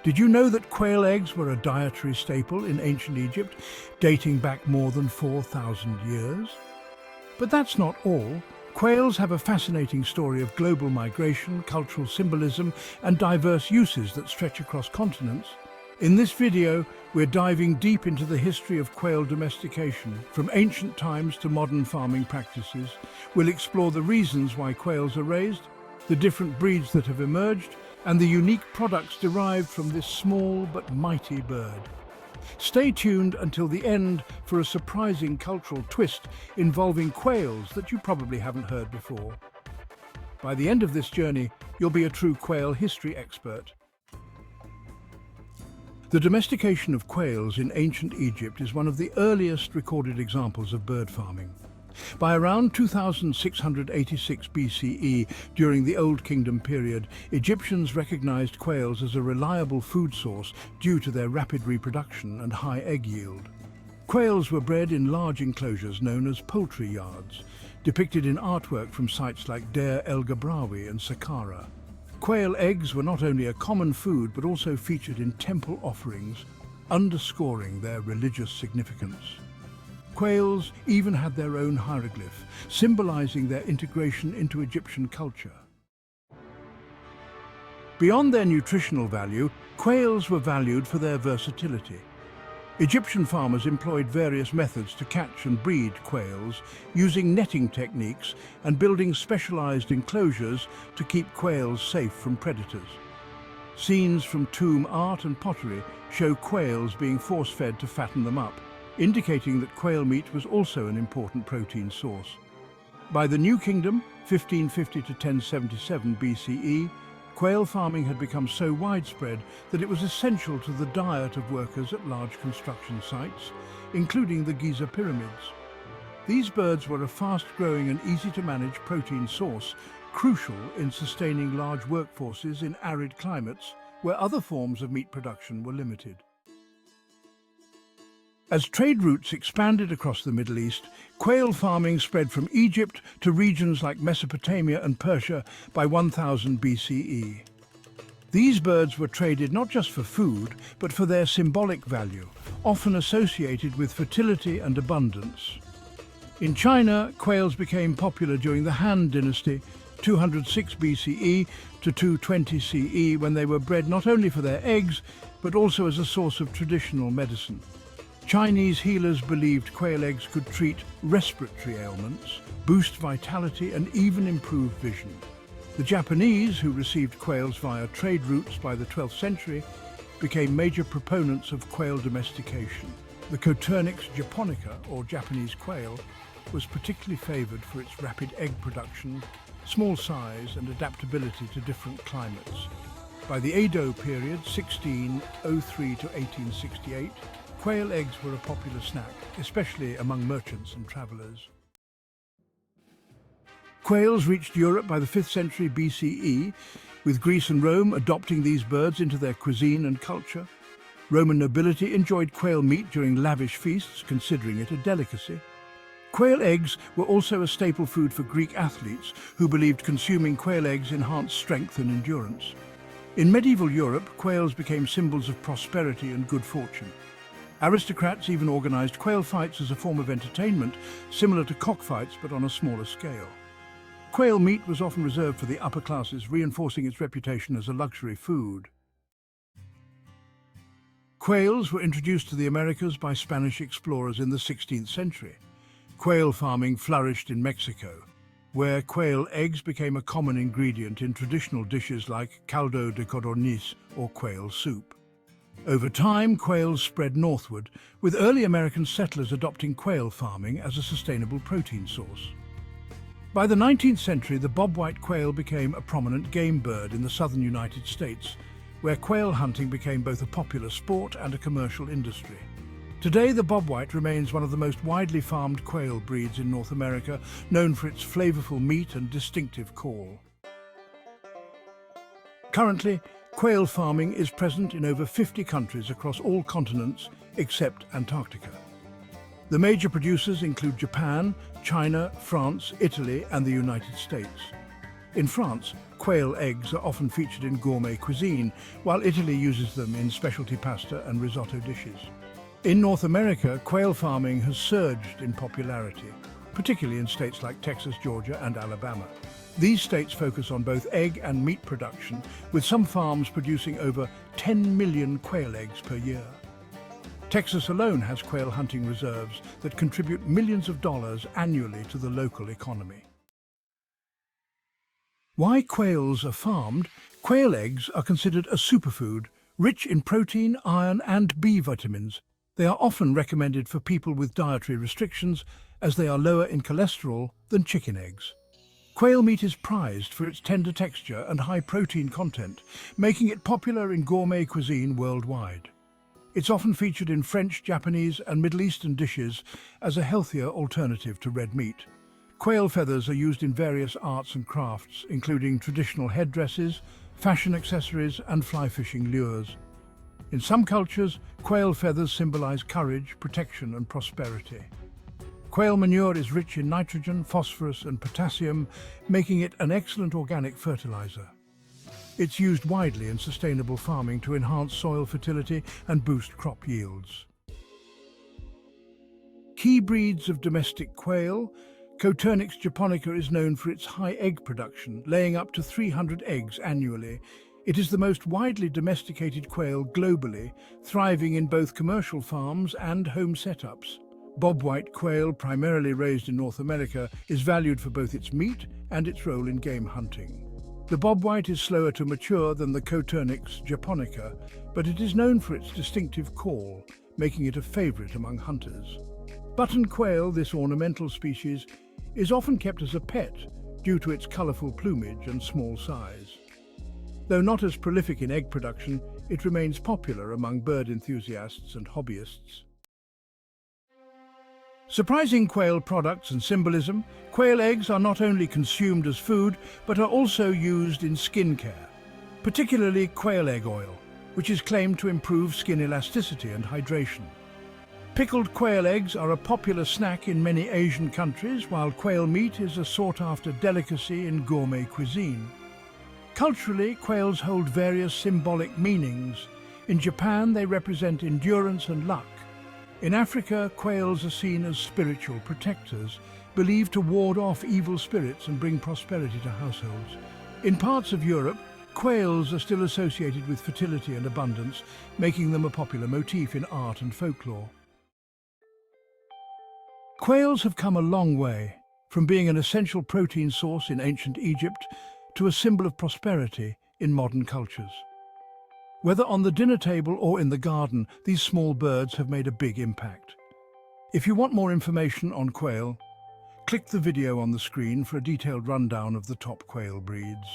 Did you know that quail eggs were a dietary staple in ancient Egypt, dating back more than 4,000 years? But that's not all. Quails have a fascinating story of global migration, cultural symbolism, and diverse uses that stretch across continents. In this video, we're diving deep into the history of quail domestication, from ancient times to modern farming practices. We'll explore the reasons why quails are raised, the different breeds that have emerged, and the unique products derived from this small but mighty bird. Stay tuned until the end for a surprising cultural twist involving quails that you probably haven't heard before. By the end of this journey, you'll be a true quail history expert. The domestication of quails in ancient Egypt is one of the earliest recorded examples of bird farming. By around 2686 BCE, during the Old Kingdom period, Egyptians recognized quails as a reliable food source due to their rapid reproduction and high egg yield. Quails were bred in large enclosures known as poultry yards, depicted in artwork from sites like Deir el-Gabrawi and Saqqara. Quail eggs were not only a common food but also featured in temple offerings, underscoring their religious significance. Quails even had their own hieroglyph, symbolizing their integration into Egyptian culture. Beyond their nutritional value, quails were valued for their versatility. Egyptian farmers employed various methods to catch and breed quails, using netting techniques and building specialized enclosures to keep quails safe from predators. Scenes from tomb art and pottery show quails being force-fed to fatten them up, indicating that quail meat was also an important protein source. By the New Kingdom, 1550 to 1077 BCE, quail farming had become so widespread that it was essential to the diet of workers at large construction sites, including the Giza pyramids. These birds were a fast-growing and easy-to-manage protein source, crucial in sustaining large workforces in arid climates where other forms of meat production were limited. As trade routes expanded across the Middle East, quail farming spread from Egypt to regions like Mesopotamia and Persia by 1000 BCE. These birds were traded not just for food, but for their symbolic value, often associated with fertility and abundance. In China, quails became popular during the Han Dynasty, 206 BCE to 220 CE, when they were bred not only for their eggs, but also as a source of traditional medicine. Chinese healers believed quail eggs could treat respiratory ailments, boost vitality, and even improve vision. The Japanese, who received quails via trade routes by the 12th century, became major proponents of quail domestication. The Coturnix japonica, or Japanese quail, was particularly favored for its rapid egg production, small size, and adaptability to different climates. By the Edo period, 1603 to 1868, quail eggs were a popular snack, especially among merchants and travelers. Quails reached Europe by the 5th century BCE, with Greece and Rome adopting these birds into their cuisine and culture. Roman nobility enjoyed quail meat during lavish feasts, considering it a delicacy. Quail eggs were also a staple food for Greek athletes, who believed consuming quail eggs enhanced strength and endurance. In medieval Europe, quails became symbols of prosperity and good fortune. Aristocrats even organized quail fights as a form of entertainment, similar to cockfights but on a smaller scale. Quail meat was often reserved for the upper classes, reinforcing its reputation as a luxury food. Quails were introduced to the Americas by Spanish explorers in the 16th century. Quail farming flourished in Mexico, where quail eggs became a common ingredient in traditional dishes like caldo de codorniz or quail soup. Over time, quails spread northward, with early American settlers adopting quail farming as a sustainable protein source. By the 19th century, the Bobwhite quail became a prominent game bird in the southern United States, where quail hunting became both a popular sport and a commercial industry. Today, the Bobwhite remains one of the most widely farmed quail breeds in North America, known for its flavorful meat and distinctive call. Currently, quail farming is present in over 50 countries across all continents except Antarctica. The major producers include Japan, China, France, Italy, and the United States. In France, quail eggs are often featured in gourmet cuisine, while Italy uses them in specialty pasta and risotto dishes. In North America, quail farming has surged in popularity, particularly in states like Texas, Georgia, and Alabama. These states focus on both egg and meat production, with some farms producing over 10 million quail eggs per year. Texas alone has quail hunting reserves that contribute millions of dollars annually to the local economy. Why quails are farmed? Quail eggs are considered a superfood, rich in protein, iron, and B vitamins. They are often recommended for people with dietary restrictions, as they are lower in cholesterol than chicken eggs. Quail meat is prized for its tender texture and high protein content, making it popular in gourmet cuisine worldwide. It's often featured in French, Japanese, and Middle Eastern dishes as a healthier alternative to red meat. Quail feathers are used in various arts and crafts, including traditional headdresses, fashion accessories, and fly fishing lures. In some cultures, quail feathers symbolize courage, protection, and prosperity. Quail manure is rich in nitrogen, phosphorus, and potassium, making it an excellent organic fertilizer. It's used widely in sustainable farming to enhance soil fertility and boost crop yields. Key breeds of domestic quail. Coturnix japonica is known for its high egg production, laying up to 300 eggs annually. It is the most widely domesticated quail globally, thriving in both commercial farms and home setups. Bobwhite quail, primarily raised in North America, is valued for both its meat and its role in game hunting. The Bobwhite is slower to mature than the Coturnix japonica, but it is known for its distinctive call, making it a favorite among hunters. Button quail, this ornamental species, is often kept as a pet due to its colorful plumage and small size. Though not as prolific in egg production, it remains popular among bird enthusiasts and hobbyists. Surprising quail products and symbolism. Quail eggs are not only consumed as food, but are also used in skincare, particularly quail egg oil, which is claimed to improve skin elasticity and hydration. Pickled quail eggs are a popular snack in many Asian countries, while quail meat is a sought-after delicacy in gourmet cuisine. Culturally, quails hold various symbolic meanings. In Japan, they represent endurance and luck. In Africa, quails are seen as spiritual protectors, believed to ward off evil spirits and bring prosperity to households. In parts of Europe, quails are still associated with fertility and abundance, making them a popular motif in art and folklore. Quails have come a long way, from being an essential protein source in ancient Egypt to a symbol of prosperity in modern cultures. Whether on the dinner table or in the garden, these small birds have made a big impact. If you want more information on quail, click the video on the screen for a detailed rundown of the top quail breeds.